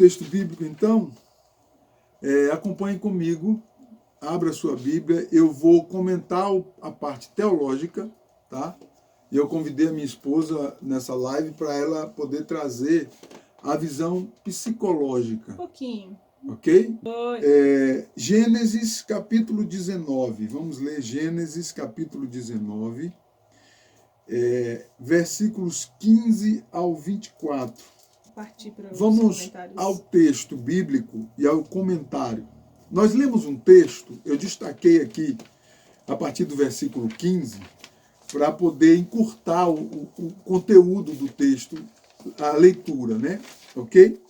texto bíblico, então, acompanhe comigo, abra sua Bíblia, eu vou comentar a parte teológica, tá? E eu convidei a minha esposa nessa live para ela poder trazer a visão psicológica. Um pouquinho. Ok? Gênesis capítulo 19. Vamos ler Gênesis capítulo 19, versículos 15 ao 24. Partir para os Vamos comentários. ao texto bíblico e ao comentário. Nós lemos um texto, eu destaquei aqui a partir do versículo 15, para poder encurtar o conteúdo do texto, a leitura, né? Ok?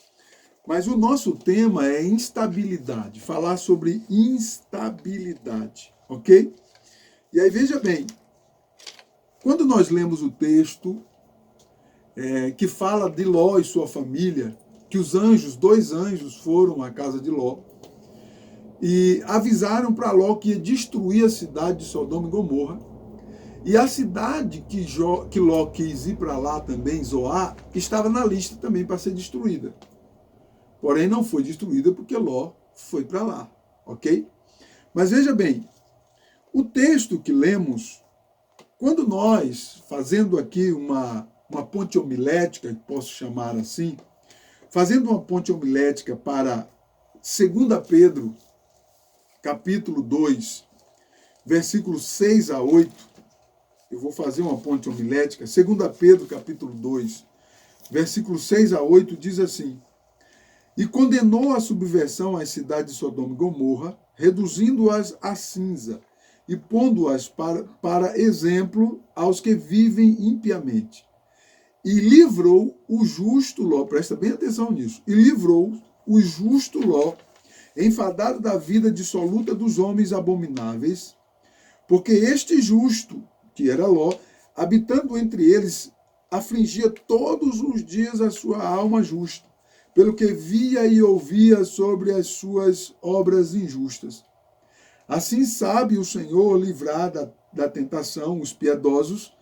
Mas o nosso tema é instabilidade, falar sobre instabilidade, ok? E aí veja bem, quando nós lemos o texto que fala de Ló e sua família, que os anjos, 2 anjos foram à casa de Ló e avisaram para Ló que ia destruir a cidade de Sodoma e Gomorra, e a cidade que Ló quis ir para lá também, Zoar, estava na lista também para ser destruída. Porém, não foi destruída porque Ló foi para lá, ok? Mas veja bem, o texto que lemos, quando nós, fazendo aqui uma ponte homilética, que posso chamar assim, fazendo uma ponte homilética para 2 Pedro, capítulo 2, versículos 6 a 8, eu vou fazer uma ponte homilética, 2 Pedro, capítulo 2, versículos 6 a 8, diz assim: E condenou a subversão às cidades de Sodoma e Gomorra, reduzindo-as a cinza, e pondo-as para exemplo aos que vivem impiamente. E livrou o justo Ló, presta bem atenção nisso, e livrou o justo Ló, enfadado da vida dissoluta dos homens abomináveis, porque este justo, que era Ló, habitando entre eles, afligia todos os dias a sua alma justa, pelo que via e ouvia sobre as suas obras injustas. Assim sabe o Senhor livrar da tentação os piedosos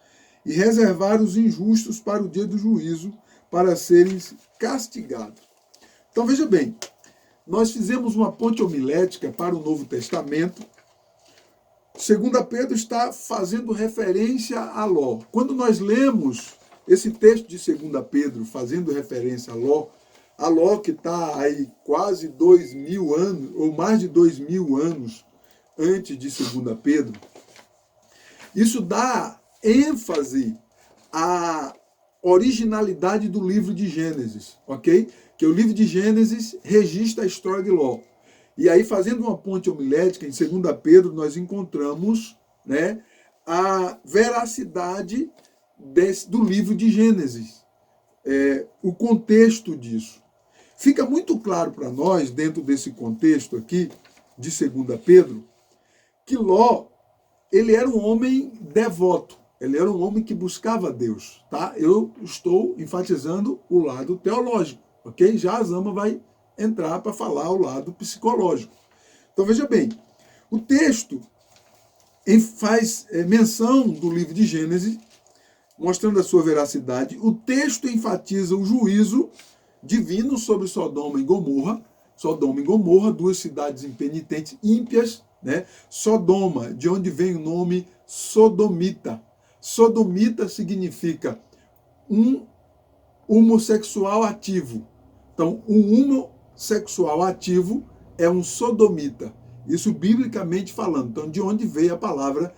e reservar os injustos para o dia do juízo, para serem castigados. Então veja bem, nós fizemos uma ponte homilética para o Novo Testamento. 2 Pedro está fazendo referência a Ló. Quando nós lemos esse texto de 2 Pedro fazendo referência a Ló que está aí quase 2.000 anos, ou mais de 2.000 anos antes de 2 Pedro, isso dá ênfase à originalidade do livro de Gênesis, ok? Que o livro de Gênesis registra a história de Ló. E aí, fazendo uma ponte homilética, em 2 Pedro, nós encontramos, né, a veracidade do livro de Gênesis, o contexto disso. Fica muito claro para nós, dentro desse contexto aqui, de 2 Pedro, que Ló, ele era um homem devoto, ele era um homem que buscava Deus, tá? Eu estou enfatizando o lado teológico, ok? Já a Zama vai entrar para falar o lado psicológico. Então veja bem, o texto faz menção do livro de Gênesis, mostrando a sua veracidade. O texto enfatiza o juízo divino sobre Sodoma e Gomorra. Sodoma e Gomorra, 2 cidades impenitentes, ímpias, né? Sodoma, de onde vem o nome sodomita. Sodomita significa um homossexual ativo. Então, um homossexual ativo é um sodomita. Isso biblicamente falando. Então, de onde veio a palavra?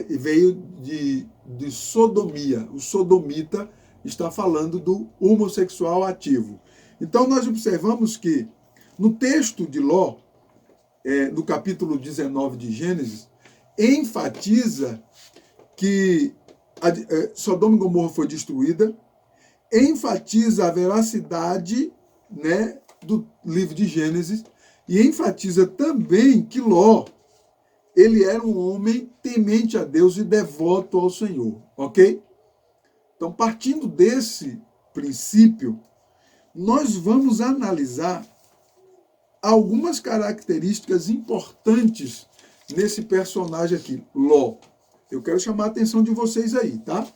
Veio de sodomia. O sodomita está falando do homossexual ativo. Então, nós observamos que no texto de Ló, no capítulo 19 de Gênesis, enfatiza que Sodoma e Gomorra foi destruída, enfatiza a veracidade, né, do livro de Gênesis, e enfatiza também que Ló, ele era um homem temente a Deus e devoto ao Senhor, ok? Então, partindo desse princípio, nós vamos analisar algumas características importantes nesse personagem aqui, Ló. Eu quero chamar a atenção de vocês aí, tá?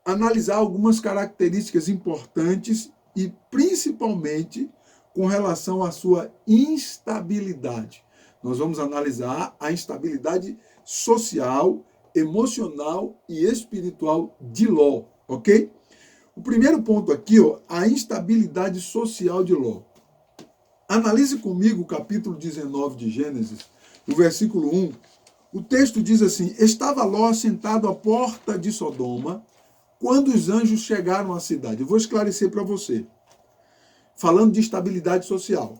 Analisar algumas características importantes e principalmente com relação à sua instabilidade. Nós vamos analisar a instabilidade social, emocional e espiritual de Ló, ok? O primeiro ponto aqui, ó, a instabilidade social de Ló. Analise comigo o capítulo 19 de Gênesis, o versículo 1. O texto diz assim: estava Ló sentado à porta de Sodoma quando os anjos chegaram à cidade. Eu vou esclarecer para você. Falando de estabilidade social.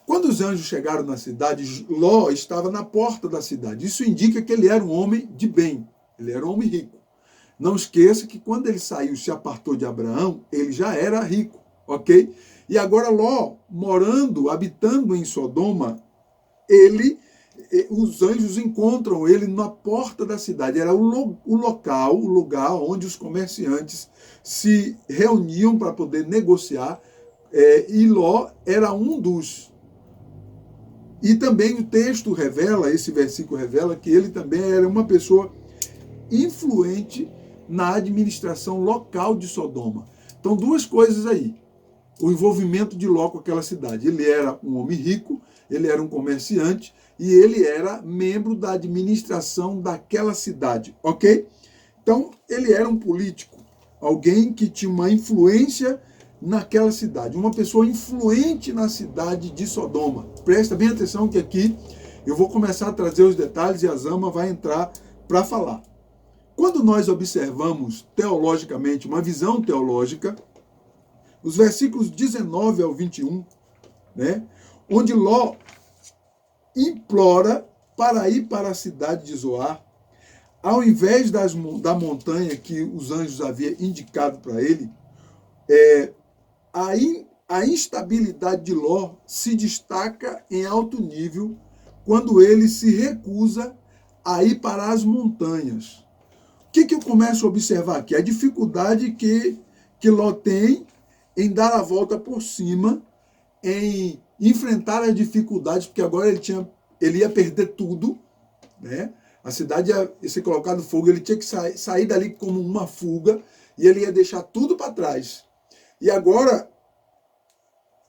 Quando os anjos chegaram na cidade, Ló estava na porta da cidade. Isso indica que ele era um homem de bem. Ele era um homem rico. Não esqueça que quando ele saiu e se apartou de Abraão, ele já era rico, ok? E agora Ló, morando, habitando em Sodoma, os anjos encontram ele na porta da cidade. Era o local, o lugar onde os comerciantes se reuniam para poder negociar, e Ló era um dos. E também o texto revela, esse versículo revela, que ele também era uma pessoa influente na administração local de Sodoma. Então, duas coisas aí. O envolvimento de Ló com aquela cidade. Ele era um homem rico, ele era um comerciante e ele era membro da administração daquela cidade, ok? Então, ele era um político, alguém que tinha uma influência naquela cidade, uma pessoa influente na cidade de Sodoma. Presta bem atenção que aqui eu vou começar a trazer os detalhes e a Zama vai entrar para falar. Quando nós observamos teologicamente, uma visão teológica, os versículos 19 ao 21, né, onde Ló implora para ir para a cidade de Zoar, ao invés da montanha que os anjos haviam indicado para ele, a instabilidade de Ló se destaca em alto nível quando ele se recusa a ir para as montanhas. O que eu começo a observar aqui? A dificuldade que Ló tem em dar a volta por cima, em enfrentar as dificuldades, porque agora ele ia perder tudo, né? A cidade ia ser colocada no fogo, ele tinha que sair dali como uma fuga, e ele ia deixar tudo para trás. E agora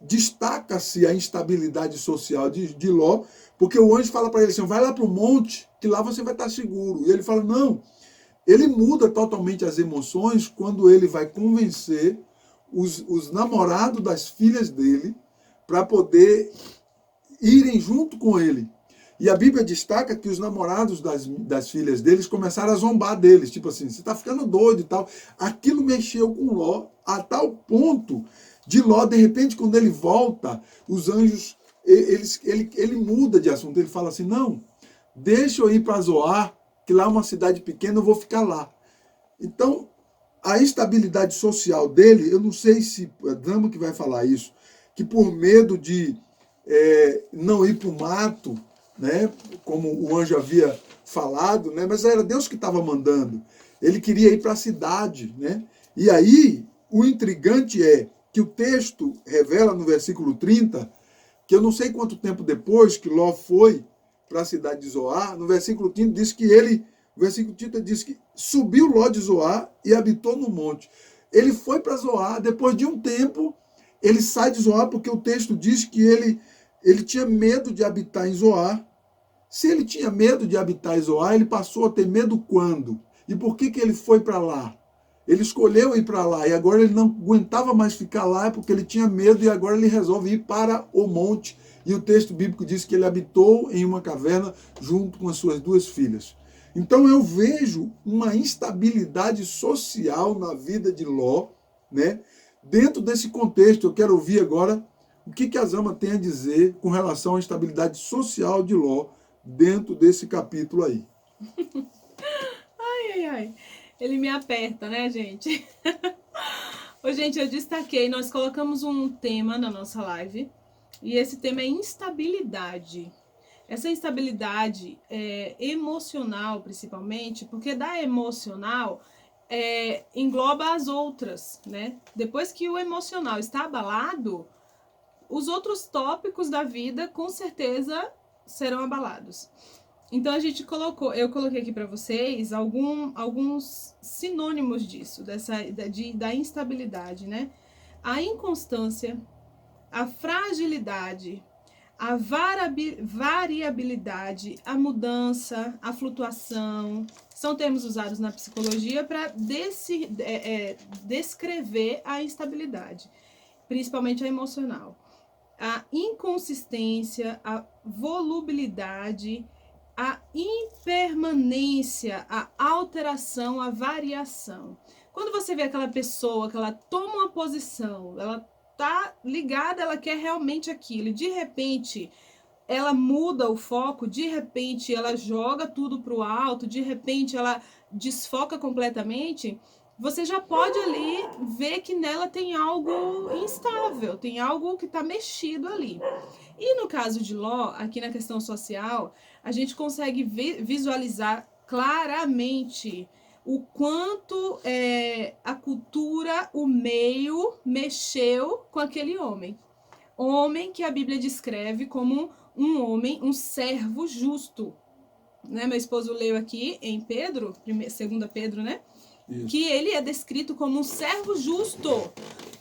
destaca-se a instabilidade social de Ló, porque o anjo fala para ele assim, vai lá para o monte, que lá você vai estar seguro. E ele fala, não. Ele muda totalmente as emoções quando ele vai convencer os namorados das filhas dele para poder irem junto com ele. E a Bíblia destaca que os namorados das filhas deles começaram a zombar deles, tipo assim, você está ficando doido e tal. Aquilo mexeu com Ló a tal ponto de Ló, de repente, quando ele volta, os anjos, ele muda de assunto, ele fala assim, não, deixa eu ir para Zoar, que lá é uma cidade pequena, eu vou ficar lá. Então, a instabilidade social dele, eu não sei se é Dama que vai falar isso, que por medo de não ir para o mato, né, como o anjo havia falado, né, mas era Deus que estava mandando. Ele queria ir para a cidade. Né? E aí, o intrigante é que o texto revela no versículo 30, que eu não sei quanto tempo depois que Ló foi para a cidade de Zoar, no versículo 30 diz que o versículo 30 diz que subiu Ló de Zoar e habitou no monte. Ele foi para Zoar, depois de um tempo, ele sai de Zoar, porque o texto diz que ele tinha medo de habitar em Zoar. Se ele tinha medo de habitar em Zoar, ele passou a ter medo quando? E por que ele foi para lá? Ele escolheu ir para lá e agora ele não aguentava mais ficar lá porque ele tinha medo e agora ele resolve ir para o monte. E o texto bíblico diz que ele habitou em uma caverna junto com as suas duas filhas. Então eu vejo uma instabilidade social na vida de Ló, né? Dentro desse contexto, eu quero ouvir agora o que a Zama tem a dizer com relação à instabilidade social de Ló dentro desse capítulo aí. Ai, ai, ai. Ele me aperta, né, gente? Ô, gente, eu destaquei, nós colocamos um tema na nossa live, e esse tema é instabilidade. Essa instabilidade emocional, principalmente, porque da emocional engloba as outras, né? Depois que o emocional está abalado, os outros tópicos da vida, com certeza, serão abalados. Então eu coloquei aqui para vocês alguns sinônimos disso, da instabilidade, né? a inconstância, a fragilidade, a variabilidade, a mudança, a flutuação, são termos usados na psicologia para descrever a instabilidade, principalmente a emocional. A inconsistência, a volubilidade, a impermanência, a alteração, a variação. Quando você vê aquela pessoa que ela toma uma posição, ela tá ligada, ela quer realmente aquilo, e de repente ela muda o foco, de repente ela joga tudo pro alto, de repente ela desfoca completamente, você já pode ali ver que nela tem algo instável, tem algo que está mexido ali. E no caso de Ló, aqui na questão social, a gente consegue visualizar claramente o quanto a cultura, o meio, mexeu com aquele homem. Homem que a Bíblia descreve como um homem, um servo justo. Né? Meu esposo leu aqui em Pedro, 2 Pedro, né? Isso. Que ele é descrito como um servo justo.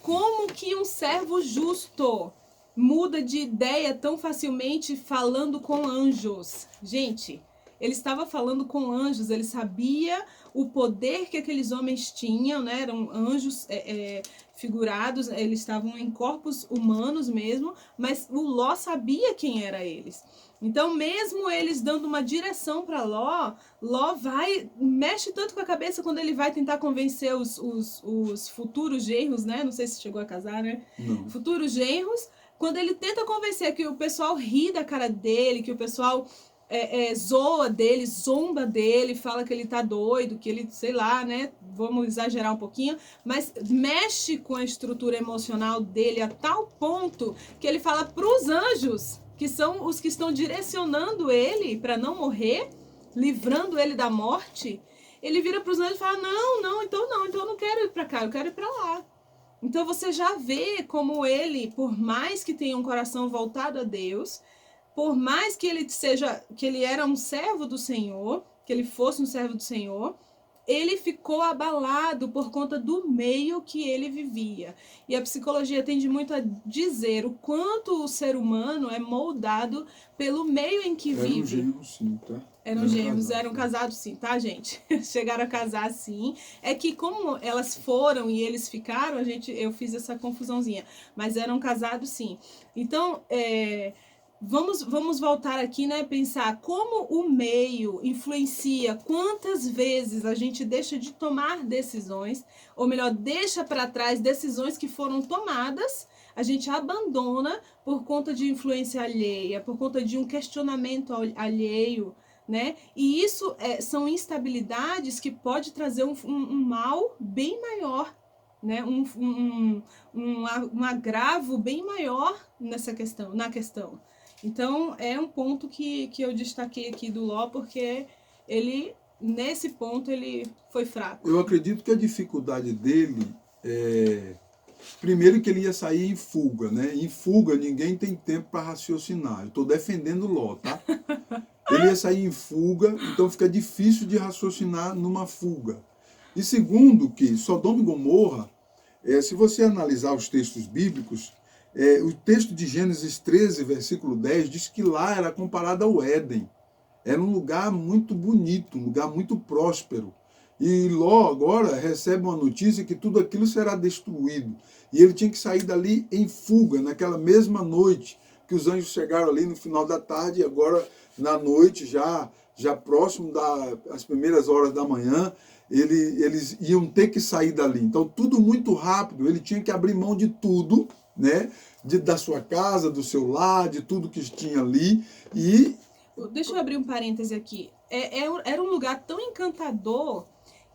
Como que um servo justo muda de ideia tão facilmente falando com anjos? Gente, ele estava falando com anjos, ele sabia o poder que aqueles homens tinham, né? Eram anjos figurados, eles estavam em corpos humanos mesmo, mas o Ló sabia quem era eles. Então, mesmo eles dando uma direção para Ló mexe tanto com a cabeça quando ele vai tentar convencer os futuros genros, né? Não sei se chegou a casar, né? Não. Futuros genros, quando ele tenta convencer que o pessoal ri da cara dele, que o pessoal zoa dele, zomba dele, fala que ele tá doido, que ele, sei lá, né? Vamos exagerar um pouquinho, mas mexe com a estrutura emocional dele a tal ponto que ele fala pros anjos, que são os que estão direcionando ele para não morrer, livrando ele da morte. Ele vira pros anjos e fala: então eu não quero ir para cá, eu quero ir para lá. Então você já vê como ele, por mais que tenha um coração voltado a Deus, por mais que ele era um servo do Senhor, que ele fosse um servo do Senhor, ele ficou abalado por conta do meio que ele vivia. E a psicologia tende muito a dizer o quanto o ser humano é moldado pelo meio em que vive. Eram gêmeos, sim, tá? Eram casados sim, tá, gente? Chegaram a casar sim. É que como elas foram e eles ficaram, eu fiz essa confusãozinha. Mas eram casados sim. Então, Vamos voltar aqui, né? Pensar como o meio influencia, quantas vezes a gente deixa de tomar decisões, ou melhor, deixa para trás decisões que foram tomadas, a gente abandona por conta de influência alheia, por conta de um questionamento alheio, né? E isso são instabilidades que pode trazer um mal bem maior, né? Um agravo bem maior na questão. Então, é um ponto que eu destaquei aqui do Ló, porque nesse ponto, ele foi fraco. Eu acredito que a dificuldade dele primeiro que ele ia sair em fuga, né? Em fuga, ninguém tem tempo para raciocinar. Eu estou defendendo Ló, tá? Ele ia sair em fuga, então fica difícil de raciocinar numa fuga. E segundo, que Sodoma e Gomorra, se você analisar os textos bíblicos, o texto de Gênesis 13, versículo 10, diz que lá era comparado ao Éden. Era um lugar muito bonito, um lugar muito próspero. E Ló agora recebe uma notícia que tudo aquilo será destruído. E ele tinha que sair dali em fuga, naquela mesma noite que os anjos chegaram ali no final da tarde, e agora na noite, já próximo das primeiras horas da manhã, eles iam ter que sair dali. Então tudo muito rápido, ele tinha que abrir mão de tudo, né? Da sua casa, do seu lar, de tudo que tinha ali. E deixa eu abrir um parêntese aqui. Era um lugar tão encantador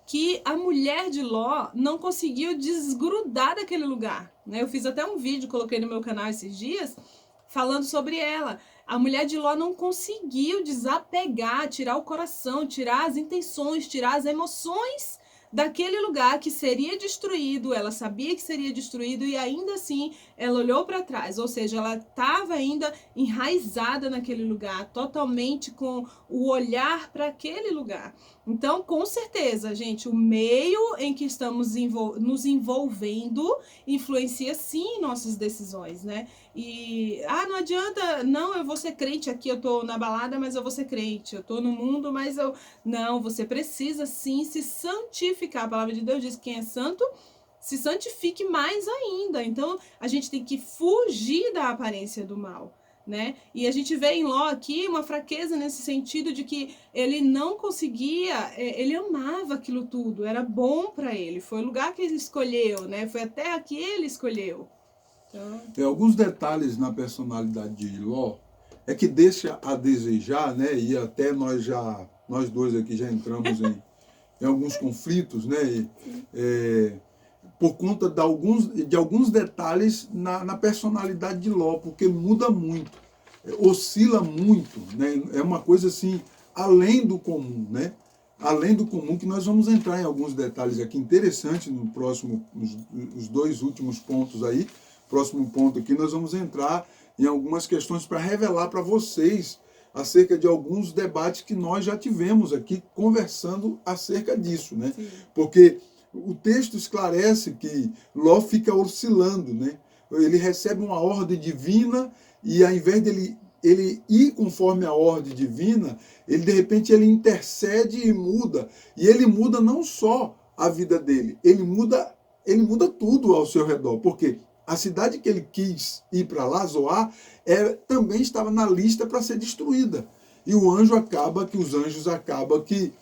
que a mulher de Ló não conseguiu desgrudar daquele lugar, né? Eu fiz até um vídeo, coloquei no meu canal esses dias, falando sobre ela. A mulher de Ló não conseguiu desapegar, tirar o coração, tirar as intenções, tirar as emoções daquele lugar que seria destruído, ela sabia que seria destruído e ainda assim ela olhou para trás, ou seja, ela estava ainda enraizada naquele lugar, totalmente com o olhar para aquele lugar. Então, com certeza, gente, o meio em que estamos nos envolvendo influencia sim nossas decisões, né? E, não adianta, não, eu vou ser crente aqui, eu tô na balada, mas eu vou ser crente, eu tô no mundo, mas eu... Não, você precisa sim se santificar. A palavra de Deus diz que quem é santo se santifique mais ainda. Então, a gente tem que fugir da aparência do mal, né? E a gente vê em Ló aqui uma fraqueza nesse sentido de que ele não conseguia, ele amava aquilo tudo, era bom para ele, foi o lugar que ele escolheu, né? Foi a terra que ele escolheu. Então... alguns detalhes na personalidade de Ló é que deixa a desejar, né? E até nós dois aqui já entramos em alguns conflitos, né? Por conta de alguns detalhes na personalidade de Ló, porque muda muito, oscila muito, né? É uma coisa assim, além do comum, né? Além do comum, que nós vamos entrar em alguns detalhes aqui interessantes no próximo, os dois últimos pontos aí. Próximo ponto aqui, nós vamos entrar em algumas questões para revelar para vocês acerca de alguns debates que nós já tivemos aqui conversando acerca disso, né? Sim. Porque o texto esclarece que Ló fica oscilando, né? Ele recebe uma ordem divina e ao invés dele ele ir conforme a ordem divina, ele de repente ele intercede e muda. E ele muda não só a vida dele, ele muda tudo ao seu redor. Por quê? A cidade que ele quis ir para lá, Zoar, também estava na lista para ser destruída. E os anjos acabam que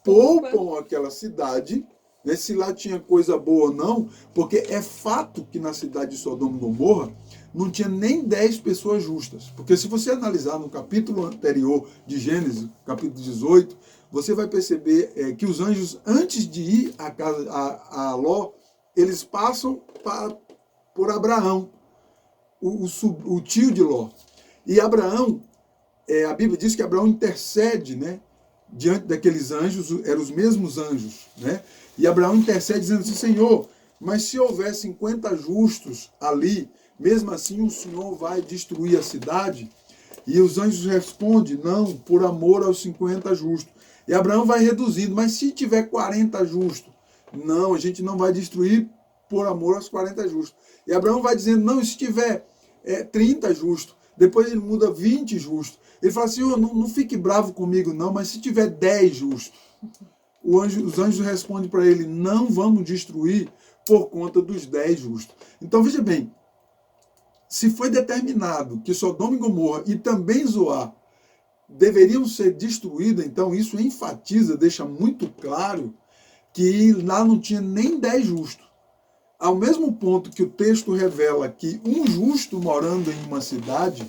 poupam aquela cidade, né, se lá tinha coisa boa ou não, porque é fato que na cidade de Sodoma e Gomorra não tinha nem 10 pessoas justas. Porque se você analisar no capítulo anterior de Gênesis, capítulo 18, você vai perceber que os anjos, antes de ir à casa a Ló, eles passam por Abraão, o tio de Ló. E Abraão, a Bíblia diz que Abraão intercede, né, diante daqueles anjos, eram os mesmos anjos, né? E Abraão intercede dizendo assim: Senhor, mas se houver 50 justos ali, mesmo assim o Senhor vai destruir a cidade? E os anjos respondem: não, por amor aos 50 justos. E Abraão vai reduzindo: mas se tiver 40 justos? Não, a gente não vai destruir por amor aos 40 justos. E Abraão vai dizendo: não, e se tiver 30 justos? Depois ele muda 20 justos. Ele fala: Senhor, não fique bravo comigo não, mas se tiver 10 justos? Os anjos respondem para ele: não vamos destruir por conta dos 10 justos. Então veja bem, se foi determinado que Sodoma e Gomorra e também Zoar deveriam ser destruídas, então isso enfatiza, deixa muito claro que lá não tinha nem 10 justos. Ao mesmo ponto que o texto revela que um justo morando em uma cidade,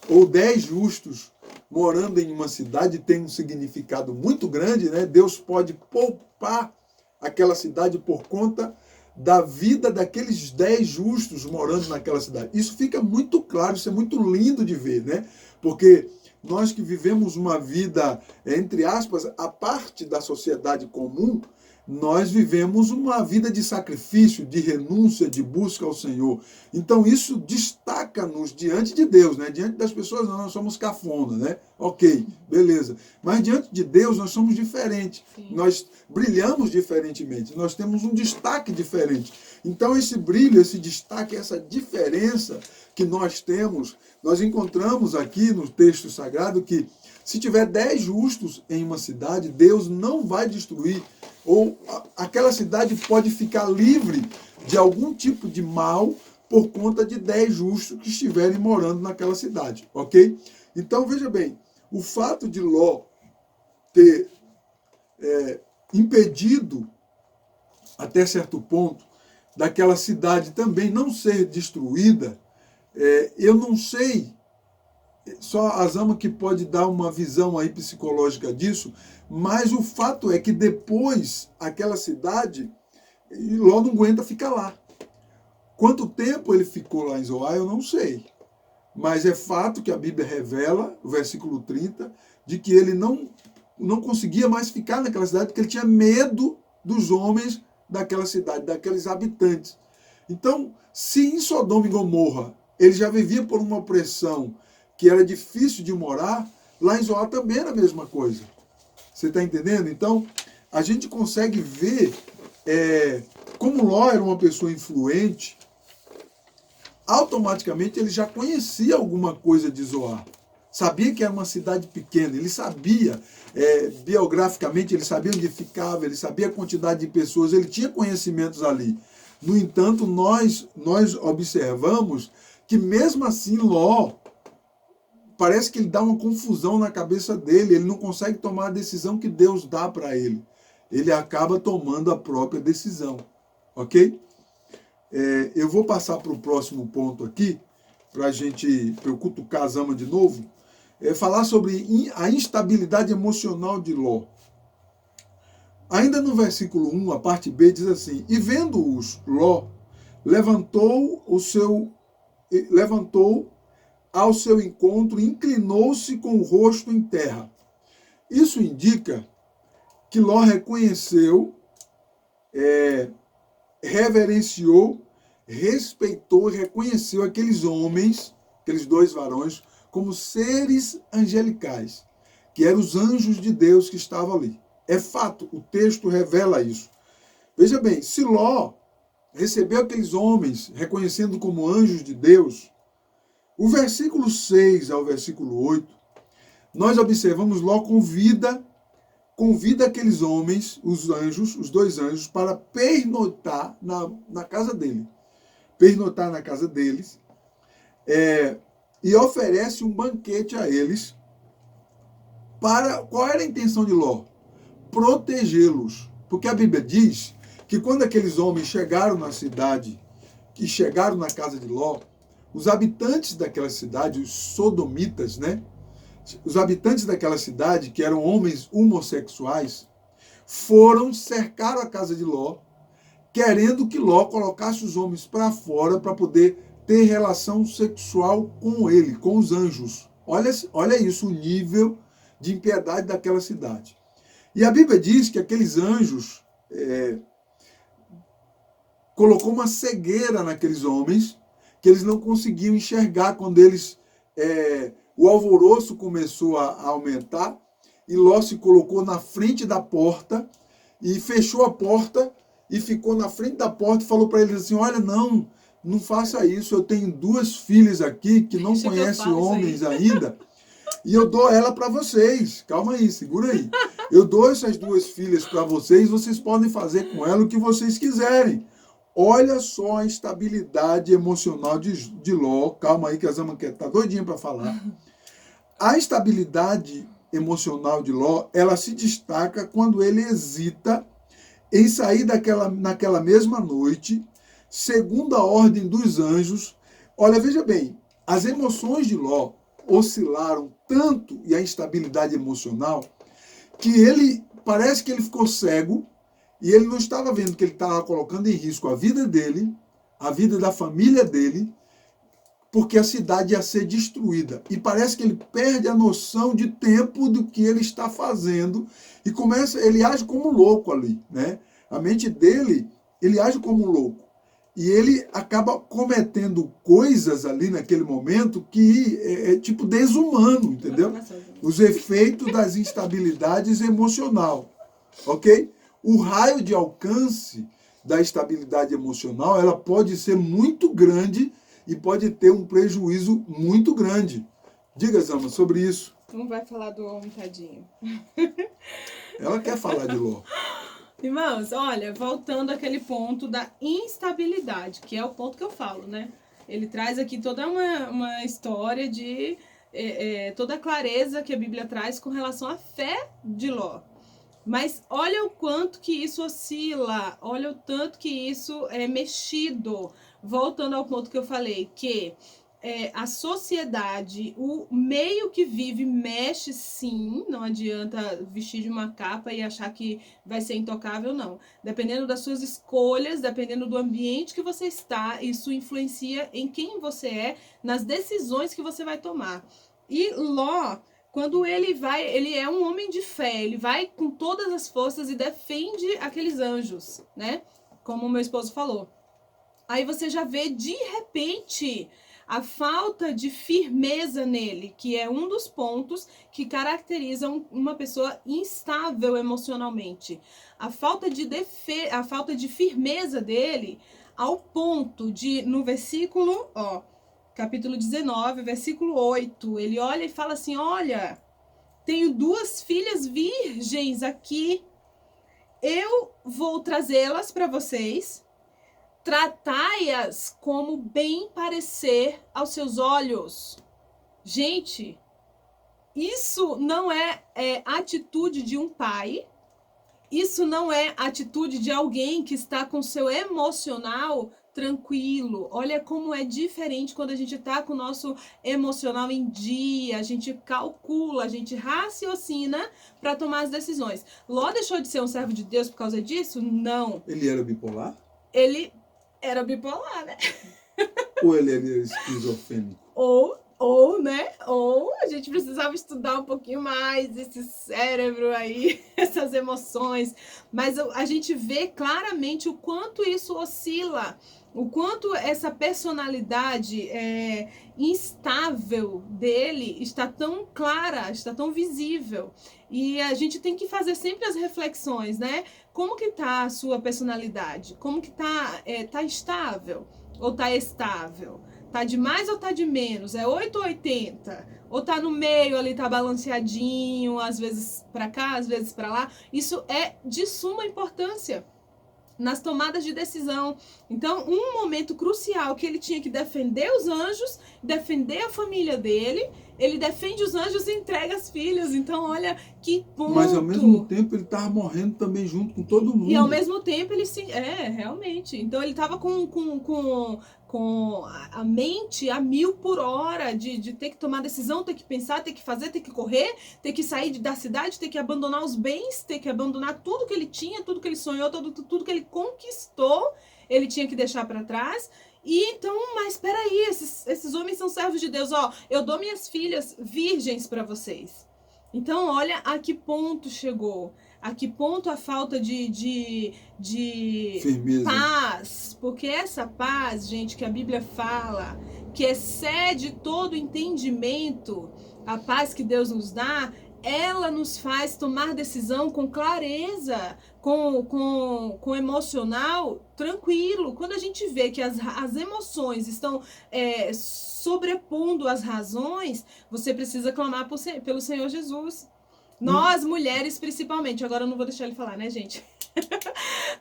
ou 10 justos morando em uma cidade, tem um significado muito grande, né? Deus pode poupar aquela cidade por conta da vida daqueles 10 justos morando naquela cidade. Isso fica muito claro, isso é muito lindo de ver, né? Porque nós que vivemos uma vida, entre aspas, à parte da sociedade comum, nós vivemos uma vida de sacrifício, de renúncia, de busca ao Senhor. Então isso destaca-nos diante de Deus, né? Diante das pessoas não, nós somos cafona, né? Ok, beleza. Mas diante de Deus nós somos diferentes. Sim. Nós brilhamos diferentemente, nós temos um destaque diferente. Então esse brilho, esse destaque, essa diferença que nós temos, nós encontramos aqui no texto sagrado que se tiver 10 justos em uma cidade, Deus não vai destruir, ou aquela cidade pode ficar livre de algum tipo de mal por conta de 10 justos que estiverem morando naquela cidade, ok? Então, veja bem, o fato de Ló ter impedido, até certo ponto, daquela cidade também não ser destruída, eu não sei, só a Zama que pode dar uma visão aí psicológica disso, mas o fato é que depois aquela cidade, Ló não aguenta ficar lá. Quanto tempo ele ficou lá em Zoar, eu não sei. Mas é fato que a Bíblia revela, o versículo 30, de que ele não não conseguia mais ficar naquela cidade porque ele tinha medo dos homens daquela cidade, daqueles habitantes. Então, se em Sodoma e Gomorra ele já vivia por uma opressão que era difícil de morar, lá em Zoar também era a mesma coisa. Você está entendendo? Então, a gente consegue ver como Ló era uma pessoa influente, automaticamente ele já conhecia alguma coisa de Zoar. Sabia que era uma cidade pequena, ele sabia, biograficamente, ele sabia onde ficava, ele sabia a quantidade de pessoas, ele tinha conhecimentos ali. No entanto, nós observamos que mesmo assim Ló, parece que ele dá uma confusão na cabeça dele, ele não consegue tomar a decisão que Deus dá para ele. Ele acaba tomando a própria decisão, ok? Eu vou passar para o próximo ponto aqui, para eu cutucar a Zama de novo, falar sobre a instabilidade emocional de Ló. Ainda no versículo 1, a parte B, diz assim: e vendo-os, Ló levantou ao seu encontro e inclinou-se com o rosto em terra. Isso indica que Ló reconheceu, reverenciou, respeitou e reconheceu aqueles homens, aqueles dois varões, como seres angelicais, que eram os anjos de Deus que estavam ali. É fato, o texto revela isso. Veja bem, se Ló recebeu aqueles homens reconhecendo como anjos de Deus, o versículo 6 ao versículo 8, nós observamos Ló convida aqueles homens, os anjos, os dois anjos, para pernoitar na casa dele. Pernoitar na casa deles, e oferece um banquete a eles. Qual era a intenção de Ló? Protegê-los. Porque a Bíblia diz que quando aqueles homens chegaram na cidade, que chegaram na casa de Ló, os habitantes daquela cidade, os sodomitas, né? Os habitantes daquela cidade, que eram homens homossexuais, cercaram a casa de Ló, querendo que Ló colocasse os homens para fora para poder ter relação sexual com ele, com os anjos. Olha isso, o nível de impiedade daquela cidade. E a Bíblia diz que aqueles anjos colocou uma cegueira naqueles homens, que eles não conseguiam enxergar quando o alvoroço começou a aumentar, e Ló se colocou na frente da porta, e fechou a porta, e ficou na frente da porta e falou para eles assim: olha, não faça isso, eu tenho 2 filhas aqui que não conhecem homens ainda, e eu dou ela para vocês. Calma aí, segura aí. Eu dou essas 2 filhas para vocês podem fazer com ela o que vocês quiserem. Olha só a instabilidade emocional de Ló. Calma aí que a Zama está doidinha para falar. A instabilidade emocional de Ló, ela se destaca quando ele hesita em sair naquela mesma noite, segundo a ordem dos anjos. Olha, veja bem, as emoções de Ló oscilaram tanto, e a instabilidade emocional, que parece que ele ficou cego, e ele não estava vendo que ele estava colocando em risco a vida dele, a vida da família dele, porque a cidade ia ser destruída. E parece que ele perde a noção de tempo do que ele está fazendo, e ele age como louco ali, né? A mente dele, ele age como louco. E ele acaba cometendo coisas ali naquele momento que é tipo desumano, entendeu? Os efeitos das instabilidades emocional, ok? O raio de alcance da estabilidade emocional, ela pode ser muito grande e pode ter um prejuízo muito grande. Diga, Zama, sobre isso. Não vai falar do homem, tadinho. Ela quer falar de Ló. Irmãos, olha, voltando àquele ponto da instabilidade, que é o ponto que eu falo, né? Ele traz aqui toda uma história de toda a clareza que a Bíblia traz com relação à fé de Ló. Mas olha o quanto que isso oscila, olha o tanto que isso é mexido. Voltando ao ponto que eu falei, que a sociedade, o meio que vive mexe sim, não adianta vestir de uma capa e achar que vai ser intocável, não. Dependendo das suas escolhas, dependendo do ambiente que você está, isso influencia em quem você é, nas decisões que você vai tomar. E Ló, quando ele é um homem de fé, ele vai com todas as forças e defende aqueles anjos, né? Como o meu esposo falou. Aí você já vê, de repente, a falta de firmeza nele, que é um dos pontos que caracterizam uma pessoa instável emocionalmente. A falta de firmeza dele, ao ponto de, no versículo, capítulo 19, versículo 8, ele olha e fala assim, olha, tenho 2 filhas virgens aqui, eu vou trazê-las para vocês, tratai-as como bem parecer aos seus olhos. Gente, isso não é atitude de um pai, isso não é atitude de alguém que está com seu emocional tranquilo. Olha como é diferente quando a gente está com o nosso emocional em dia, a gente calcula, a gente raciocina para tomar as decisões. Ló deixou de ser um servo de Deus por causa disso? Não. Ele era bipolar? Ele era bipolar, né? Ou ele era esquizofrênico? Ou, né? Ou a gente precisava estudar um pouquinho mais esse cérebro aí, essas emoções. Mas a gente vê claramente o quanto isso oscila, o quanto essa personalidade instável dele está tão clara, está tão visível. E a gente tem que fazer sempre as reflexões, né? Como que tá a sua personalidade? Como que tá estável ou tá estável? Tá de mais ou tá de menos? É 8 ou 80? Ou tá no meio ali, tá balanceadinho, às vezes pra cá, às vezes pra lá? Isso é de suma importância nas tomadas de decisão. Então, um momento crucial que ele tinha que defender os anjos, defender a família dele, ele defende os anjos e entrega as filhas. Então, olha que ponto. Mas ao mesmo tempo ele estava morrendo também junto com todo mundo. E ao mesmo tempo ele se... realmente. Então ele estava com a mente a 1000 por hora de ter que tomar decisão, ter que pensar, ter que fazer, ter que correr, ter que sair da cidade, ter que abandonar os bens, ter que abandonar tudo que ele tinha, tudo que ele sonhou, tudo que ele conquistou, ele tinha que deixar para trás. E então, mas espera aí, esses homens são servos de Deus. Eu dou minhas filhas virgens para vocês. Então, olha a que ponto chegou. A que ponto a falta de firmeza, paz. Porque essa paz, gente, que a Bíblia fala, que excede todo entendimento, a paz que Deus nos dá, ela nos faz tomar decisão com clareza, com emocional tranquilo. Quando a gente vê que as emoções estão sobrepondo as razões, você precisa clamar pelo Senhor Jesus. Nós, mulheres, principalmente, agora eu não vou deixar ele falar, né, gente?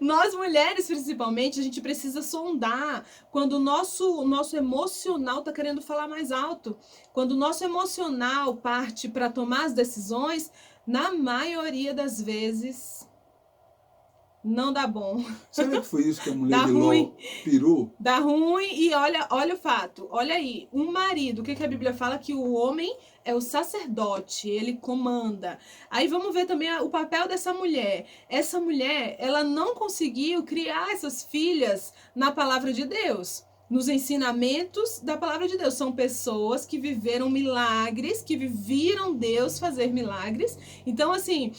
Nós, mulheres, principalmente, a gente precisa sondar quando o nosso emocional tá querendo falar mais alto. Quando o nosso emocional parte para tomar as decisões, na maioria das vezes, não dá bom. Será que foi isso que a mulher de Ló pirou? Dá ruim e olha o fato. Olha aí, um marido, o que a Bíblia fala? Que o homem é o sacerdote, ele comanda. Aí vamos ver também o papel dessa mulher. Essa mulher, ela não conseguiu criar essas filhas na palavra de Deus, nos ensinamentos da palavra de Deus. São pessoas que viveram milagres, que viram Deus fazer milagres. Então, assim,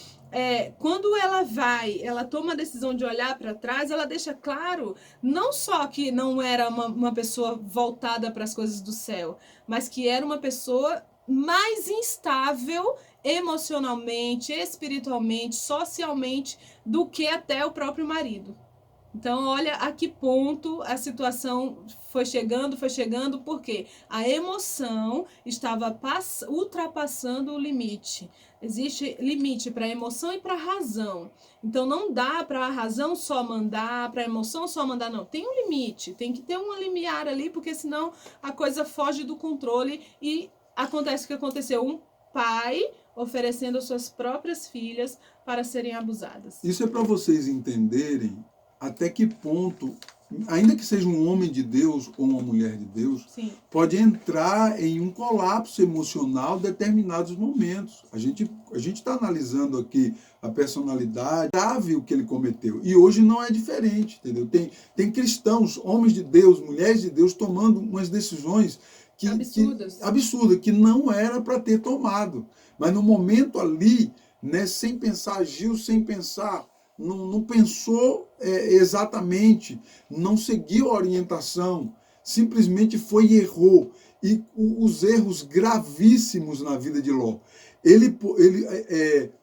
quando ela toma a decisão de olhar para trás, ela deixa claro, não só que não era uma pessoa voltada para as coisas do céu, mas que era uma pessoa mais instável emocionalmente, espiritualmente, socialmente, do que até o próprio marido. Então, olha a que ponto a situação foi chegando, porque a emoção estava ultrapassando o limite. Existe limite para a emoção e para a razão. Então, não dá para a razão só mandar, para a emoção só mandar, não. Tem um limite, tem que ter um limiar ali, porque senão a coisa foge do controle e acontece o que aconteceu. Um pai oferecendo suas próprias filhas para serem abusadas. Isso é para vocês entenderem até que ponto, ainda que seja um homem de Deus ou uma mulher de Deus, Sim, pode entrar em um colapso emocional em determinados momentos. A gente está analisando aqui a personalidade grave que ele cometeu. E hoje não é diferente, entendeu? Tem cristãos, homens de Deus, mulheres de Deus, tomando umas decisões absurdas, que não era para ter tomado. Mas no momento ali, né, sem pensar, agiu sem pensar, não pensou exatamente, não seguiu a orientação, simplesmente foi e errou. E os erros gravíssimos na vida de Ló.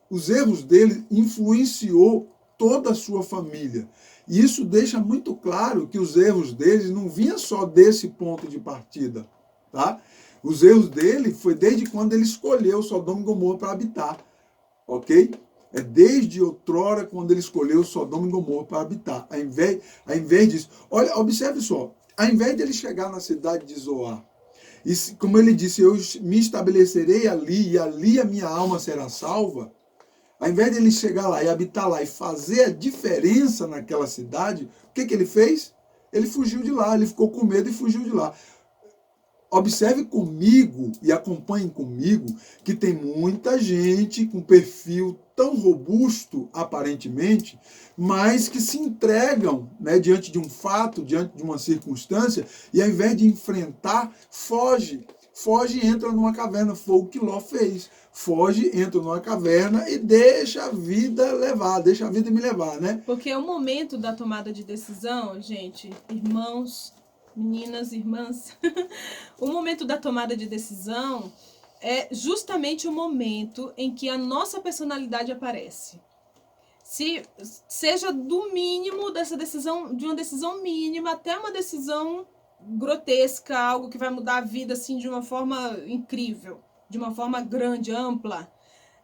Os erros dele influenciou toda a sua família. E isso deixa muito claro que os erros deles não vinham só desse ponto de partida. Tá? Os erros dele foi desde quando ele escolheu Sodoma e Gomorra para habitar. Ok? É desde outrora quando ele escolheu Sodoma e Gomorra para habitar. Ao invés disso. Olha, observe só. Ao invés de ele chegar na cidade de Zoar, e como ele disse, eu me estabelecerei ali e ali a minha alma será salva. Ao invés de ele chegar lá e habitar lá e fazer a diferença naquela cidade, o que ele fez? Ele fugiu de lá, ele ficou com medo e fugiu de lá. Observe comigo e acompanhem comigo que tem muita gente com perfil tão robusto, aparentemente, mas que se entregam, né, diante de um fato, diante de uma circunstância, e ao invés de enfrentar, foge. Foge e entra numa caverna. Foi o que Ló fez. Foge, entra numa caverna e deixa a vida levar, deixa a vida me levar, né? Porque é o momento da tomada de decisão, gente, irmãos, meninas, irmãs, o momento da tomada de decisão é justamente o momento em que a nossa personalidade aparece. Seja do mínimo dessa decisão, de uma decisão mínima até uma decisão grotesca, algo que vai mudar a vida assim de uma forma incrível, de uma forma grande, ampla.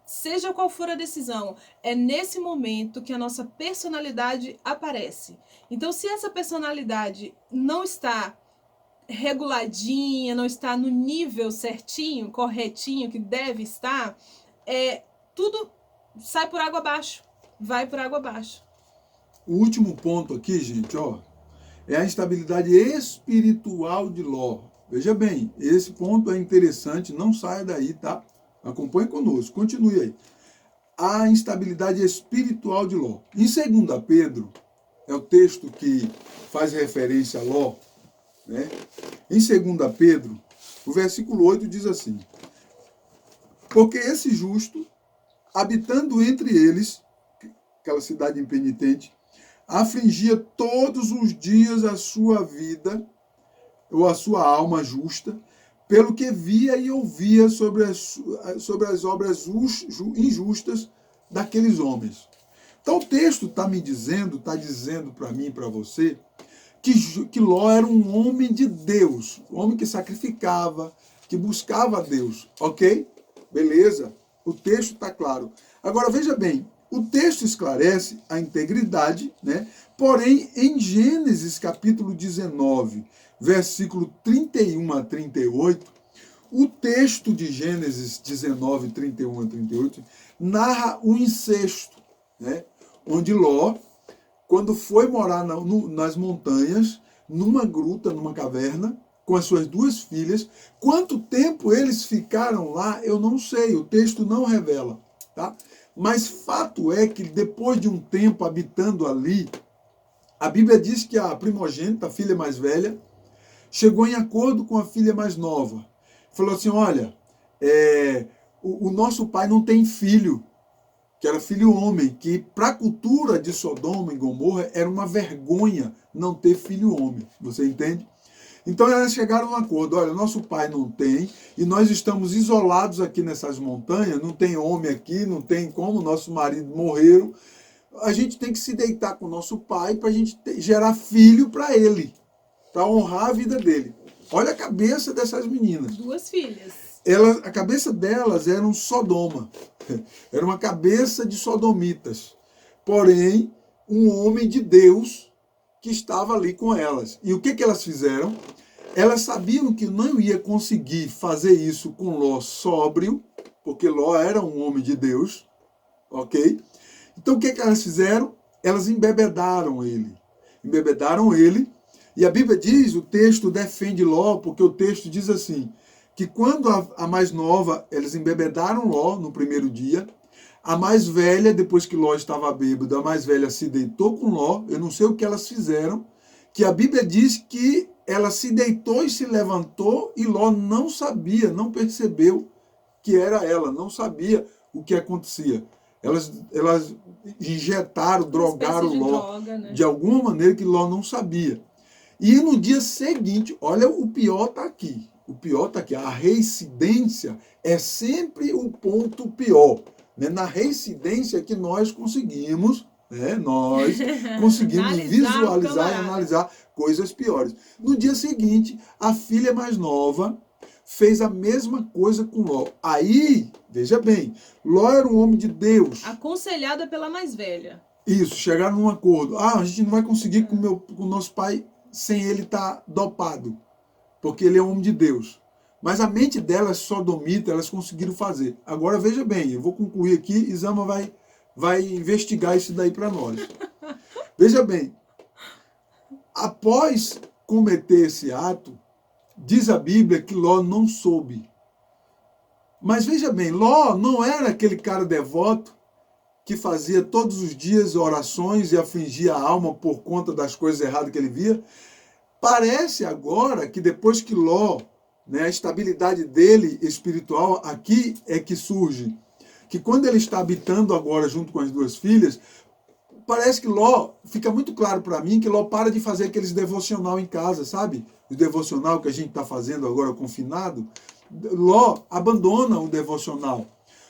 Seja qual for a decisão, é nesse momento que a nossa personalidade aparece. Então, se essa personalidade não está reguladinha, não está no nível certinho, corretinho, que deve estar, tudo sai por água abaixo, vai por água abaixo. O último ponto aqui, gente, é a instabilidade espiritual de Ló. Veja bem, esse ponto é interessante, não saia daí, tá? Acompanhe conosco, continue aí. A instabilidade espiritual de Ló. Em 2 Pedro, é o texto que faz referência a Ló, né? Em 2 Pedro, o versículo 8 diz assim: porque esse justo, habitando entre eles, aquela cidade impenitente, afligia todos os dias a sua vida, ou a sua alma justa, pelo que via e ouvia sobre as obras injustas daqueles homens. Então o texto está dizendo para mim e para você, que Ló era um homem de Deus, um homem que sacrificava, que buscava a Deus, ok? Beleza, o texto está claro. Agora veja bem, o texto esclarece a integridade, né? Porém, em Gênesis capítulo 19, versículo 31 a 38, o texto de Gênesis 19, 31 a 38, narra o incesto, né? Onde Ló, quando foi morar nas montanhas, numa gruta, numa caverna, com as suas duas filhas, quanto tempo eles ficaram lá, eu não sei, o texto não revela, tá? Mas fato é que depois de um tempo habitando ali, a Bíblia diz que a primogênita, a filha mais velha, chegou em acordo com a filha mais nova. Falou assim, olha, o nosso pai não tem filho, que era filho homem, que para a cultura de Sodoma e Gomorra era uma vergonha não ter filho homem, você entende? Então elas chegaram a um acordo, olha, nosso pai não tem, e nós estamos isolados aqui nessas montanhas, não tem homem aqui, não tem como, nosso marido morreram, a gente tem que se deitar com o nosso pai para a gente gerar filho para ele, para honrar a vida dele. Olha a cabeça dessas meninas. Duas filhas. A cabeça delas era um Sodoma, era uma cabeça de sodomitas, porém um homem de Deus que estava ali com elas. E o que elas fizeram? Elas sabiam que não ia conseguir fazer isso com Ló sóbrio, porque Ló era um homem de Deus, ok? Então o que elas fizeram? Elas embebedaram ele. Embebedaram ele, e a Bíblia diz, o texto defende Ló, porque o texto diz assim, que quando a mais nova, eles embebedaram Ló no primeiro dia, a mais velha, depois que Ló estava bêbado, a mais velha se deitou com Ló, eu não sei o que elas fizeram, que a Bíblia diz que ela se deitou e se levantou e Ló não sabia, não percebeu que era ela, não sabia o que acontecia. Elas injetaram, drogaram Ló droga, né? de alguma maneira que Ló não sabia. E no dia seguinte, olha, o pior está aqui. O pior está aqui. A reincidência é sempre o ponto pior. Né? Na reincidência que nós conseguimos, visualizar e analisar coisas piores. No dia seguinte, a filha mais nova fez a mesma coisa com Ló. Aí, veja bem, Ló era um homem de Deus. Aconselhada pela mais velha. Isso, chegaram num acordo. A gente não vai conseguir com o nosso pai sem ele estar dopado, porque ele é um homem de Deus. Mas a mente delas sodomita, elas conseguiram fazer. Agora, veja bem, eu vou concluir aqui, Isama vai investigar isso daí para nós. Veja bem, após cometer esse ato, diz a Bíblia que Ló não soube. Mas veja bem, Ló não era aquele cara devoto que fazia todos os dias orações e afligia a alma por conta das coisas erradas que ele via. Parece agora que depois que Ló, a estabilidade dele espiritual aqui é que surge. Que quando ele está habitando agora junto com as duas filhas, parece que Ló, fica muito claro para mim que Ló para de fazer aqueles devocional em casa, sabe? O devocional que a gente está fazendo agora confinado. Ló abandona o devocional.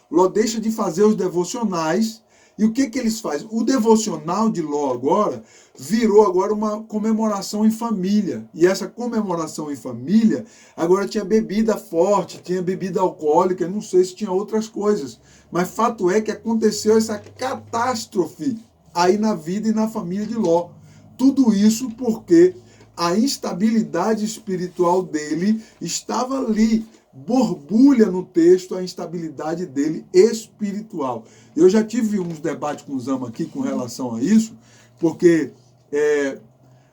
Ló deixa de fazer os devocionais. E o que eles fazem? O devocional de Ló agora virou agora uma comemoração em família. E essa comemoração em família agora tinha bebida forte, tinha bebida alcoólica, não sei se tinha outras coisas. Mas fato é que aconteceu essa catástrofe aí na vida e na família de Ló. Tudo isso porque a instabilidade espiritual dele estava ali. Borbulha no texto a instabilidade dele espiritual. Eu já tive uns debates com o Zama aqui com relação a isso, porque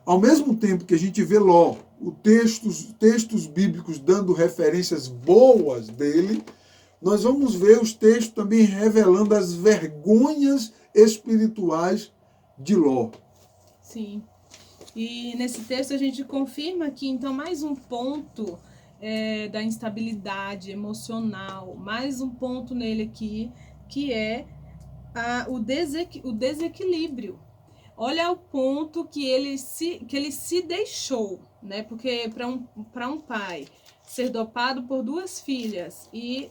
ao mesmo tempo que a gente vê Ló, textos bíblicos dando referências boas dele, nós vamos ver os textos também revelando as vergonhas espirituais de Ló. Sim. E nesse texto a gente confirma aqui, então, mais um ponto da instabilidade emocional, mais um ponto nele aqui, que é o desequilíbrio. Olha o ponto que ele se deixou, né? Porque para um pai ser dopado por duas filhas e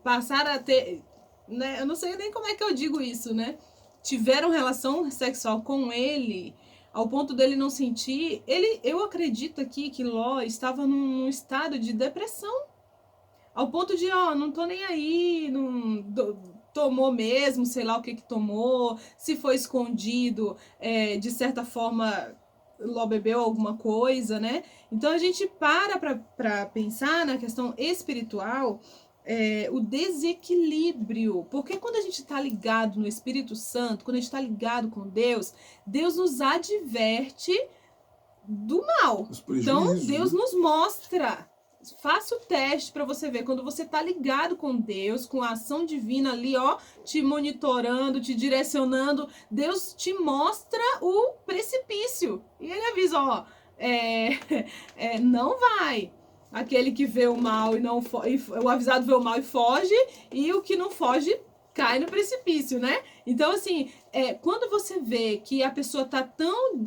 passar a ter, né? Eu não sei nem como é que eu digo isso, né? Tiveram relação sexual com ele, ao ponto dele não sentir, eu acredito aqui que Ló estava num estado de depressão, ao ponto de, não tô nem aí, tomou mesmo, sei lá o que tomou, se foi escondido, de certa forma, Ló bebeu alguma coisa, né? Então a gente para pensar na questão espiritual, o desequilíbrio, porque quando a gente está ligado no Espírito Santo, quando a gente está ligado com Deus, Deus nos adverte do mal. Então Deus nos mostra. Faça o teste para você ver, quando você está ligado com Deus, com a ação divina ali, te monitorando, te direcionando, Deus te mostra o precipício. E ele avisa, não vai. Aquele que vê o mal o avisado vê o mal e foge, e o que não foge cai no precipício, né? Então, assim, quando você vê que a pessoa tá tão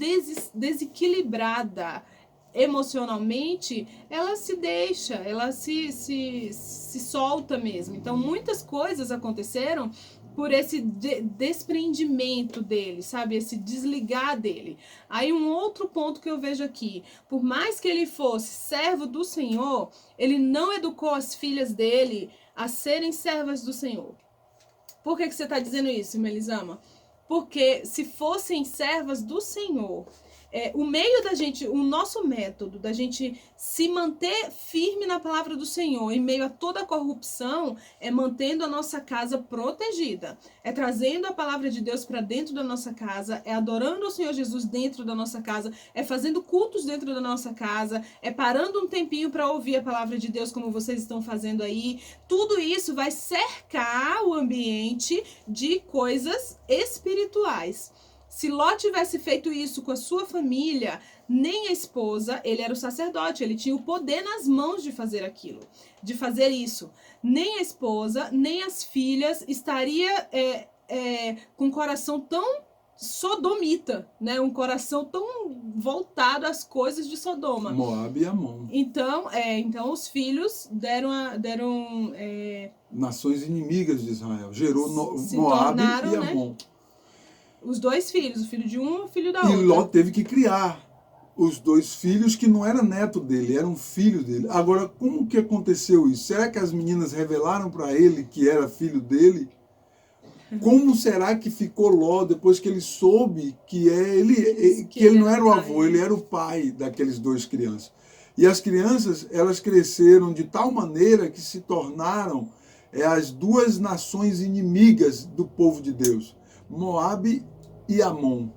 desequilibrada emocionalmente, ela se deixa, ela se solta mesmo. Então, muitas coisas aconteceram por esse desprendimento dele, sabe? Esse desligar dele. Aí um outro ponto que eu vejo aqui, por mais que ele fosse servo do Senhor, ele não educou as filhas dele a serem servas do Senhor. Por que você está dizendo isso, Melisama? Porque se fossem servas do Senhor, o nosso método da gente se manter firme na palavra do Senhor em meio a toda a corrupção é mantendo a nossa casa protegida, é trazendo a palavra de Deus para dentro da nossa casa, é adorando o Senhor Jesus dentro da nossa casa, é fazendo cultos dentro da nossa casa, é parando um tempinho para ouvir a palavra de Deus como vocês estão fazendo aí. Tudo isso vai cercar o ambiente de coisas espirituais. Se Ló tivesse feito isso com a sua família, nem a esposa, ele era o sacerdote, ele tinha o poder nas mãos de fazer aquilo, de fazer isso. Nem a esposa, nem as filhas estaria com um coração tão sodomita, né? Um coração tão voltado às coisas de Sodoma. Moabe e Amon. Então os filhos deram nações inimigas de Israel. Gerou Moabe e Amon. Né? Os dois filhos, o filho de um e o filho da outra. E Ló teve que criar os dois filhos que não era neto dele, eram filho dele. Agora, como que aconteceu isso? Será que as meninas revelaram para ele que era filho dele? Como será que ficou Ló depois que ele soube que ele não era o avô, ele era o pai daqueles dois crianças? E as crianças, elas cresceram de tal maneira que se tornaram as duas nações inimigas do povo de Deus, Moabe e Amon.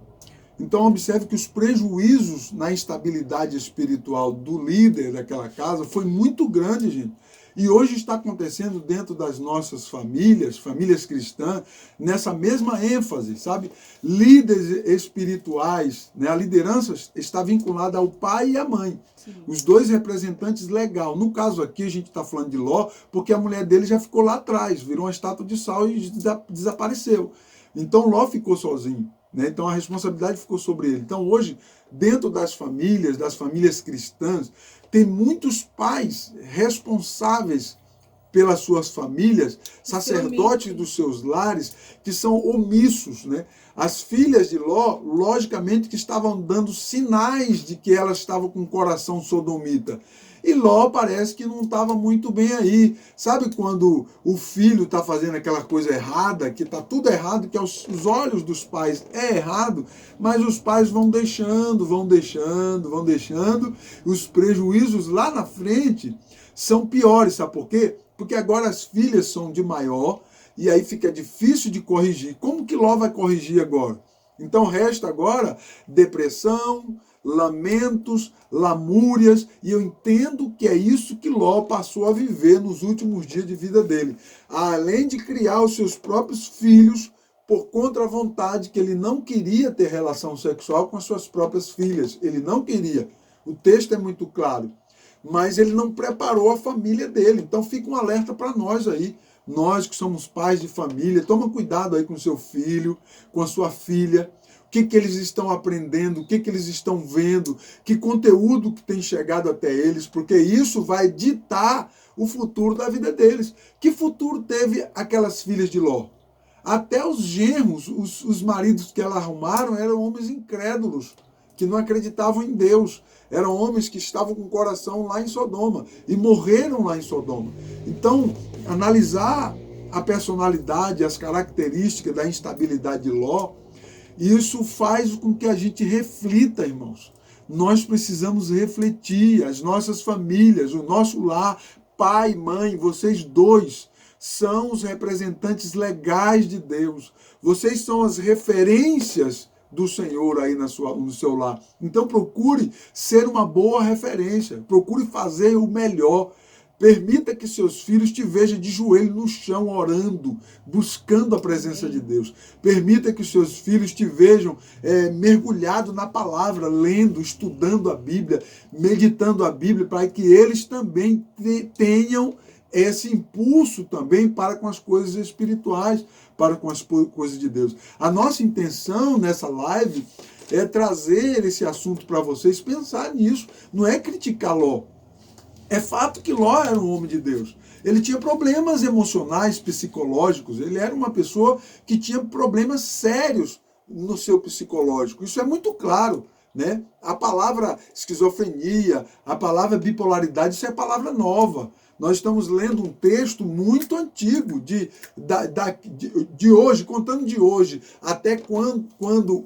Então observe que os prejuízos na instabilidade espiritual do líder daquela casa foi muito grande, gente. E hoje está acontecendo dentro das nossas famílias cristãs, nessa mesma ênfase, sabe? Líderes espirituais, né? A liderança está vinculada ao pai e à mãe. Sim. Os dois representantes legais. No caso aqui, a gente está falando de Ló, porque a mulher dele já ficou lá atrás, virou uma estátua de sal e desapareceu. Então Ló ficou sozinho, né? Então a responsabilidade ficou sobre ele. Então hoje, dentro das famílias cristãs, tem muitos pais responsáveis pelas suas famílias, sacerdotes dos seus lares, que são omissos, né? As filhas de Ló, logicamente, que estavam dando sinais de que elas estavam com o coração sodomita. E Ló parece que não estava muito bem aí. Sabe quando o filho está fazendo aquela coisa errada, que está tudo errado, que aos olhos dos pais é errado, mas os pais vão deixando, os prejuízos lá na frente são piores, sabe por quê? Porque agora as filhas são de maior e aí fica difícil de corrigir. Como que Ló vai corrigir agora? Então resta agora depressão, lamentos, lamúrias, e eu entendo que é isso que Ló passou a viver nos últimos dias de vida dele. Além de criar os seus próprios filhos por contra a vontade, que ele não queria ter relação sexual com as suas próprias filhas. Ele não queria. O texto é muito claro. Mas ele não preparou a família dele. Então fica um alerta para nós aí. Nós que somos pais de família, toma cuidado aí com o seu filho, com a sua filha. O que eles estão aprendendo, o que eles estão vendo, que conteúdo que tem chegado até eles, porque isso vai ditar o futuro da vida deles. Que futuro teve aquelas filhas de Ló? Até os genros, os maridos que ela arrumaram eram homens incrédulos, que não acreditavam em Deus. Eram homens que estavam com o coração lá em Sodoma e morreram lá em Sodoma. Então, analisar a personalidade, as características da instabilidade de Ló, isso faz com que a gente reflita, irmãos. Nós precisamos refletir, as nossas famílias, o nosso lar, pai, mãe, vocês dois são os representantes legais de Deus. Vocês são as referências do Senhor aí no seu lar. Então procure ser uma boa referência, procure fazer o melhor. Permita que seus filhos te vejam de joelho no chão, orando, buscando a presença de Deus. Permita que seus filhos te vejam mergulhado na palavra, lendo, estudando a Bíblia, meditando a Bíblia, para que eles também tenham esse impulso também para com as coisas espirituais, para com as coisas de Deus. A nossa intenção nessa live é trazer esse assunto para vocês, pensar nisso. Não é criticar Ló. É fato que Ló era um homem de Deus. Ele tinha problemas emocionais, psicológicos. Ele era uma pessoa que tinha problemas sérios no seu psicológico. Isso é muito claro, né? A palavra esquizofrenia, a palavra bipolaridade, isso é palavra nova. Nós estamos lendo um texto muito antigo, de hoje, contando de hoje, até quando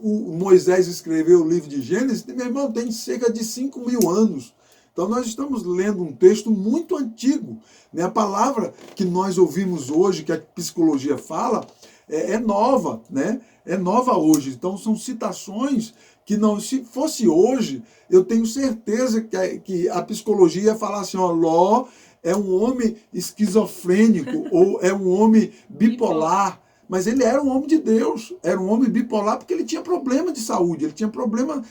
o Moisés escreveu o livro de Gênesis, meu irmão, tem cerca de 5.000 anos. Então nós estamos lendo um texto muito antigo, né? A palavra que nós ouvimos hoje, que a psicologia fala, é nova, né? É nova hoje. Então são citações que não, se fosse hoje, eu tenho certeza que a psicologia ia falar assim, ó, Ló é um homem esquizofrênico ou é um homem bipolar, Mas ele era um homem de Deus, era um homem bipolar porque ele tinha problema de saúde, ele tinha problema,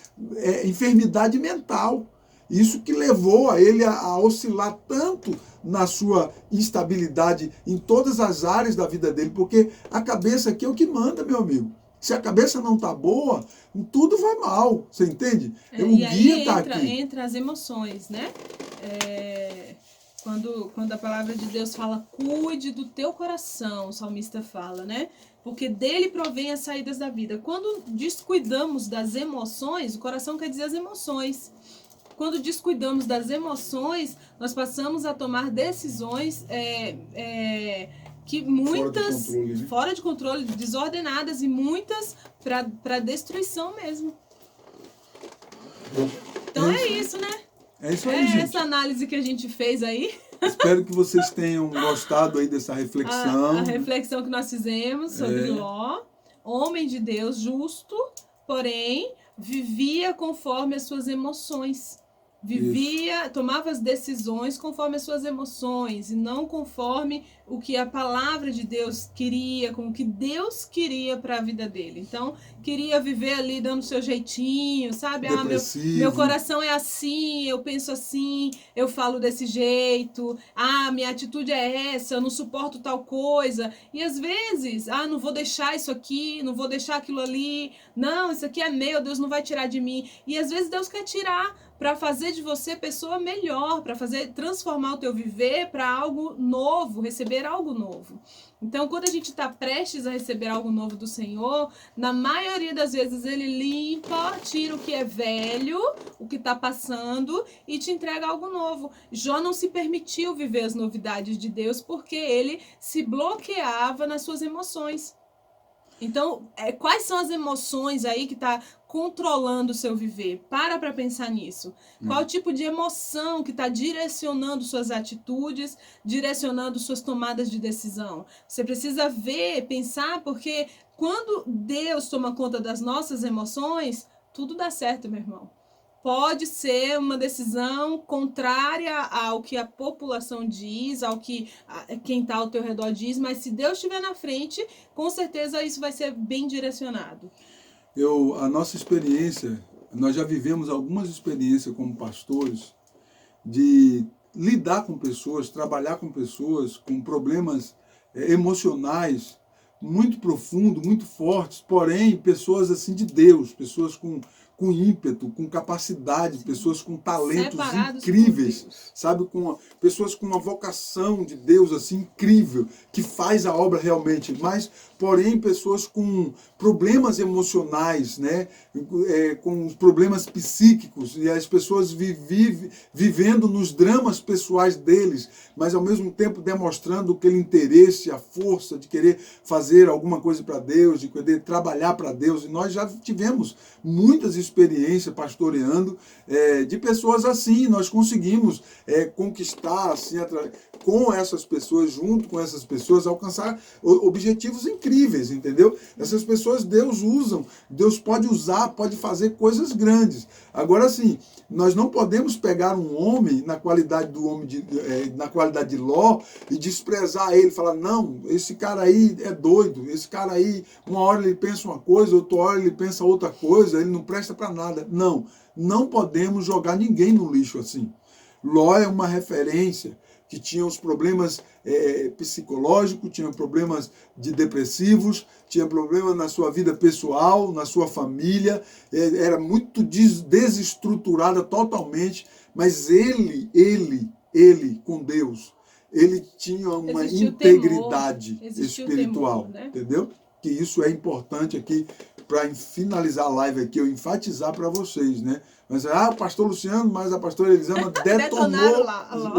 enfermidade mental. Isso que levou a ele a oscilar tanto na sua instabilidade em todas as áreas da vida dele, porque a cabeça aqui é o que manda, meu amigo. Se a cabeça não tá boa, tudo vai mal, você entende? O guia tá aqui. Entra as emoções, né? Quando a palavra de Deus fala, cuide do teu coração, o salmista fala, né? Porque dele provém as saídas da vida. Quando descuidamos das emoções, o coração quer dizer as emoções. Quando descuidamos das emoções, nós passamos a tomar decisões que muitas fora de controle, desordenadas e muitas para destruição mesmo. Então é isso, né? É isso aí, gente. Essa análise que a gente fez aí. Espero que vocês tenham gostado aí dessa reflexão. A reflexão que nós fizemos sobre Ló, homem de Deus, justo, porém vivia conforme as suas emoções. Tomava as decisões conforme as suas emoções e não conforme o que a palavra de Deus queria, com o que Deus queria para a vida dele. Então, queria viver ali dando seu jeitinho, sabe? Meu coração é assim, eu penso assim, eu falo desse jeito, minha atitude é essa, eu não suporto tal coisa. E às vezes, não vou deixar isso aqui, não vou deixar aquilo ali, não, isso aqui é meu, Deus não vai tirar de mim. E às vezes Deus quer tirar para fazer de você pessoa melhor, para transformar o teu viver para algo novo, receber algo novo. Então, quando a gente está prestes a receber algo novo do Senhor, na maioria das vezes Ele limpa, tira o que é velho, o que está passando e te entrega algo novo. Jó não se permitiu viver as novidades de Deus porque ele se bloqueava nas suas emoções. Então, quais são as emoções aí que está controlando o seu viver? Para pensar nisso. Qual tipo de emoção que está direcionando suas atitudes, direcionando suas tomadas de decisão? Você precisa pensar, porque quando Deus toma conta das nossas emoções, tudo dá certo, meu irmão. Pode ser uma decisão contrária ao que a população diz, ao que quem está ao teu redor diz, mas se Deus estiver na frente, com certeza isso vai ser bem direcionado. A nossa experiência, nós já vivemos algumas experiências como pastores de lidar com pessoas, trabalhar com pessoas com problemas emocionais muito profundos, muito fortes, porém pessoas assim de Deus, pessoas com ímpeto, com capacidade, pessoas com talentos incríveis, sabe? Pessoas com uma vocação de Deus assim incrível, que faz a obra realmente, mas, porém, pessoas com problemas emocionais, né? Com problemas psíquicos, e as pessoas vivendo nos dramas pessoais deles, mas ao mesmo tempo demonstrando aquele interesse, a força de querer fazer alguma coisa para Deus, de querer trabalhar para Deus, e nós já tivemos muitas experiência pastoreando de pessoas assim. Nós conseguimos conquistar assim, com essas pessoas, junto com essas pessoas, alcançar objetivos incríveis, entendeu? Essas pessoas Deus pode usar, pode fazer coisas grandes. Agora sim, nós não podemos pegar um homem na qualidade na qualidade de Ló e desprezar ele, falar, não, esse cara aí é doido, esse cara aí, uma hora ele pensa uma coisa, outra hora ele pensa outra coisa, ele não presta para nada. Não podemos jogar ninguém no lixo assim. Ló é uma referência que tinha os problemas psicológicos, tinha problemas depressivos, tinha problemas na sua vida pessoal, na sua família, era muito desestruturada totalmente, mas ele com Deus, ele tinha uma integridade espiritual, temor, né? Entendeu? Que isso é importante aqui, para finalizar a live aqui, eu enfatizar para vocês, né? Mas, o pastor Luciano, mas a pastora Elisama detonou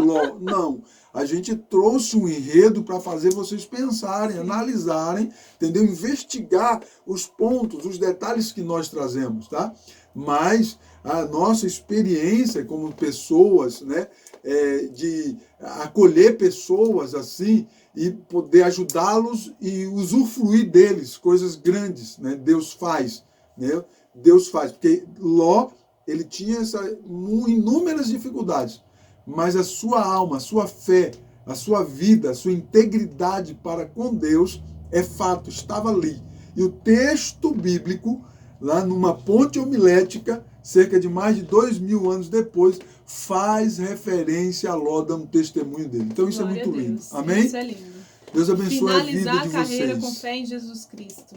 Ló. Não, a gente trouxe um enredo para fazer vocês pensarem, analisarem, entendeu? Investigar os pontos, os detalhes que nós trazemos, tá? Mas a nossa experiência como pessoas, né? De acolher pessoas assim e poder ajudá-los e usufruir deles, coisas grandes, né? Deus faz, né? Deus faz, porque Ló, ele tinha inúmeras dificuldades, mas a sua alma, a sua fé, a sua vida, a sua integridade para com Deus É fato, estava ali. E o texto bíblico, lá numa ponte homilética, cerca de mais de 2000 anos depois, faz referência a Ló, dando testemunho dele. Então isso Glória é muito a lindo. Deus. Amém? Isso é lindo. Deus abençoe a vida Finalizar de a carreira vocês. com fé em Jesus Cristo.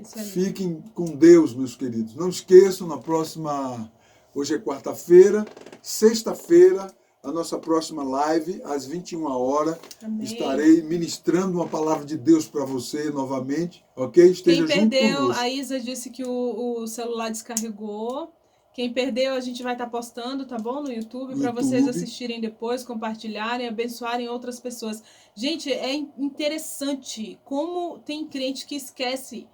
Isso é lindo. Fiquem com Deus, meus queridos. Não esqueçam, na próxima... Hoje é quarta-feira. Sexta-feira, a nossa próxima live, às 21 horas. Amém. Estarei ministrando uma palavra de Deus para você novamente. Ok? Esteja Quem junto perdeu, conosco. a Isa disse que o celular descarregou. Quem perdeu, a gente vai estar postando, tá bom? No YouTube, para vocês assistirem depois, compartilharem, abençoarem outras pessoas. Gente, é interessante como tem crente que esquece.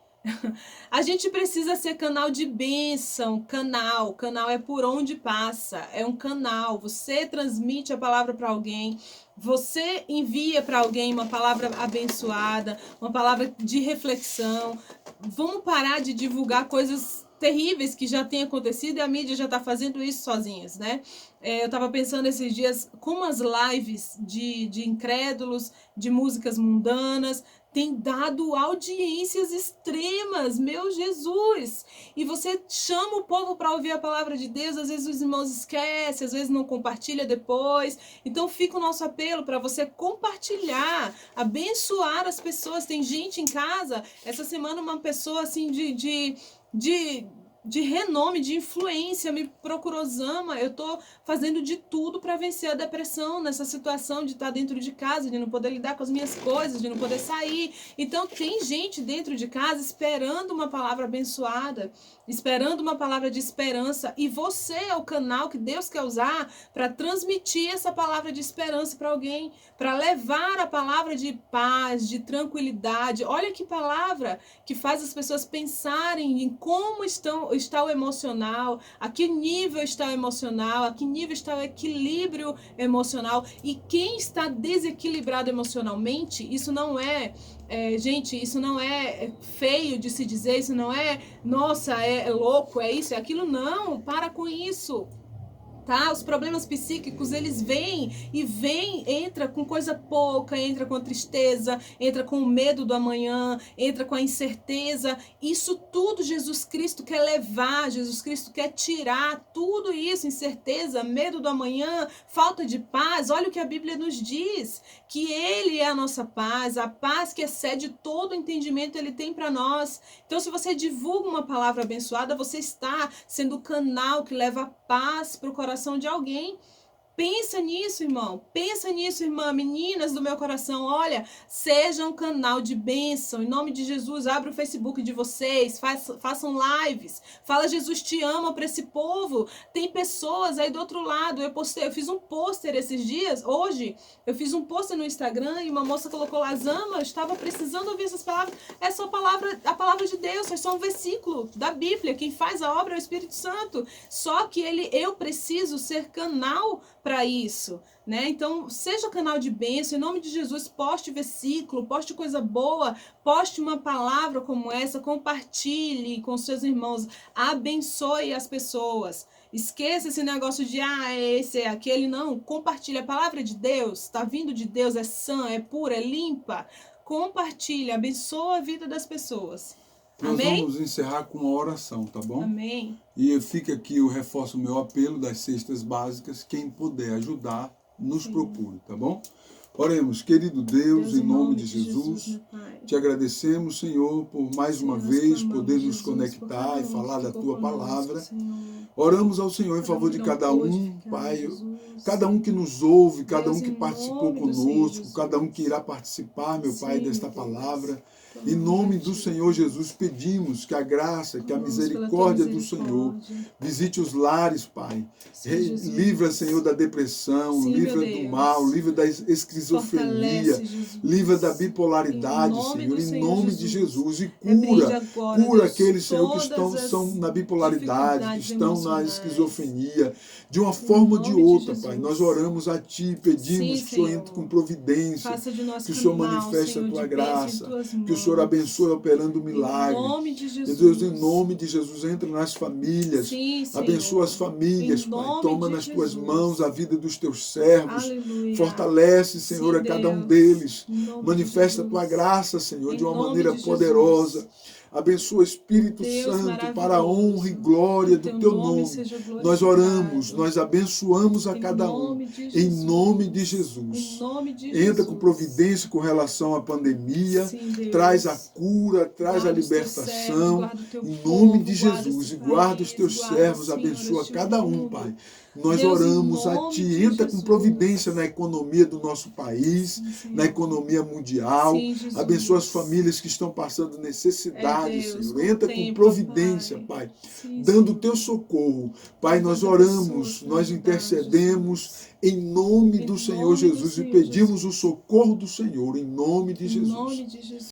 A gente precisa ser canal de bênção, canal é por onde passa, é um canal. Você transmite a palavra para alguém, você envia para alguém uma palavra abençoada, uma palavra de reflexão. Vamos parar de divulgar coisas terríveis que já têm acontecido e a mídia já está fazendo isso sozinhas, né? Eu estava pensando esses dias como as lives de incrédulos, de músicas mundanas, tem dado audiências extremas, meu Jesus! E você chama o povo para ouvir a palavra de Deus, às vezes os irmãos esquecem, às vezes não compartilha depois. Então fica o nosso apelo para você compartilhar, abençoar as pessoas. Tem gente em casa, essa semana uma pessoa assim de renome, de influência, me procurou: Zama, eu tô fazendo de tudo para vencer a depressão nessa situação de estar dentro de casa, de não poder lidar com as minhas coisas, de não poder sair. Então tem gente dentro de casa esperando uma palavra abençoada, esperando uma palavra de esperança, e você é o canal que Deus quer usar para transmitir essa palavra de esperança para alguém, para levar a palavra de paz, de tranquilidade. Olha que palavra que faz as pessoas pensarem em como está o emocional, a que nível está o emocional, a que nível está o equilíbrio emocional. E quem está desequilibrado emocionalmente, isso não é, gente, isso não é feio de se dizer, isso não é, nossa, é louco, é isso, é aquilo. Não, para com isso. Tá? Os problemas psíquicos, eles vêm, entra com coisa pouca, entra com a tristeza, entra com o medo do amanhã, entra com a incerteza. Isso tudo Jesus Cristo quer levar, Jesus Cristo quer tirar tudo isso, incerteza, medo do amanhã, falta de paz. Olha o que a Bíblia nos diz, que Ele é a nossa paz, a paz que excede todo entendimento Ele tem para nós. Então, se você divulga uma palavra abençoada, você está sendo o canal que leva paz para o coração de alguém. Pensa nisso, irmão. Pensa nisso, irmã. Meninas do meu coração, olha, seja um canal de bênção. Em nome de Jesus, abra o Facebook de vocês, façam lives. Fala Jesus te ama para esse povo. Tem pessoas aí do outro lado. Eu fiz um pôster esses dias, hoje, eu fiz um pôster no Instagram e uma moça colocou lá: Zama, eu estava precisando ouvir essas palavras. É só a palavra de Deus, é só um versículo da Bíblia. Quem faz a obra é o Espírito Santo. Só que eu preciso ser canal para isso, né? Então, seja canal de bênção, em nome de Jesus, poste versículo, poste coisa boa, poste uma palavra como essa, compartilhe com seus irmãos, abençoe as pessoas. Esqueça esse negócio de, esse é aquele, não. Compartilhe a palavra de Deus, está vindo de Deus, é sã, é pura, é limpa. Compartilhe, abençoa a vida das pessoas. Nós Amém? vamos encerrar com uma oração, tá bom? Amém. E fica aqui, eu reforço o meu apelo das cestas básicas. Quem puder ajudar, nos procure, tá bom? Oremos, querido Deus, em nome de Jesus, te agradecemos, Senhor, por mais uma vez poder nos conectar e falar da Tua palavra. Oramos ao Senhor em favor de cada um, Pai, cada um que nos ouve, cada um que participou conosco, cada um que irá participar, meu Pai, desta palavra. Em nome do Senhor Jesus, pedimos que a graça, que a misericórdia do Senhor visite os lares, Pai. Livra, Senhor, da depressão, livra do mal, livra da esquizofrenia, livra da bipolaridade, Senhor, em nome de Jesus. E cura aqueles, Senhor, que estão na bipolaridade, que estão na esquizofrenia, de uma forma ou de outra, Pai. Nós oramos a Ti, pedimos que o Senhor entre com providência, que o Senhor manifeste a Tua graça, que o Senhor Senhor abençoe operando milagre. Em nome de Jesus. Deus, em nome de Jesus, entra nas famílias. Sim, Senhor. Abençoa as famílias, Em Pai. nome Toma de nas tuas Jesus. mãos a vida dos teus servos. Aleluia. Fortalece, Senhor, Sim, a cada um Deus. deles. Em nome Manifesta a de tua Jesus. graça, Senhor, Em de uma nome maneira de poderosa. Jesus. Abençoa o Espírito Deus Santo para a honra e maravilhoso. glória Que do teu nome. seja Nós oramos, glorificado. nós abençoamos a Em cada um. nome de Em Jesus. nome de Em Jesus. nome de Entra Jesus. com providência com relação à pandemia. Sim, Deus. Traz a cura, traz a Guarda os teus servos, libertação. guarda o teu Em povo, nome de guarda Jesus. esse E guarda os país, teus guarda, servos. Senhor, Abençoa este cada um, mundo. Pai. Nós Deus, em oramos a nome Ti. de Entra com Jesus. providência na economia do nosso país, Sim, Senhor. na economia mundial. Sim, Jesus. Abençoa as famílias que estão passando necessidade, Deus, Senhor. Entra com contempla, providência, Pai. Sim, Dando o Senhor. teu socorro. Pai, nós Levanta oramos, pessoas pra nós ajudar, intercedemos Jesus. em nome Em do Senhor nome do Jesus e Senhor pedimos Jesus. o socorro do Senhor em nome de Em Jesus. nome de Jesus.